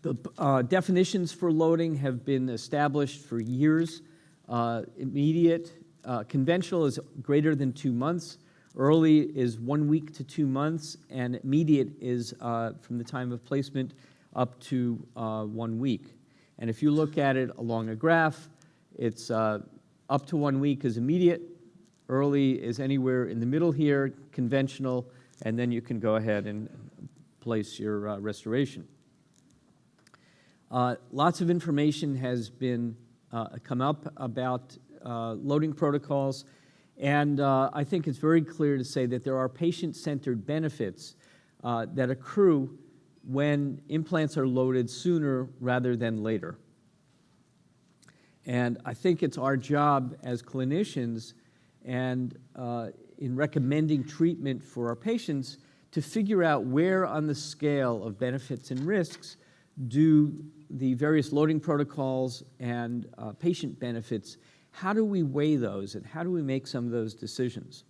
The definitions for loading have been established for years. Immediate, conventional is greater than 2 months. Early is 1 week to 2 months, and immediate is from the time of placement up to 1 week. And if you look at it along a graph, it's up to 1 week is immediate, early is anywhere in the middle here, conventional, and then you can go ahead and place your restoration. Lots of information has been come up about loading protocols, and I think it's very clear to say that there are patient-centered benefits that accrue when implants are loaded sooner rather than later. And I think it's our job as clinicians and in recommending treatment for our patients to figure out where on the scale of benefits and risks do the various loading protocols and patient benefits, how do we weigh those and how do we make some of those decisions?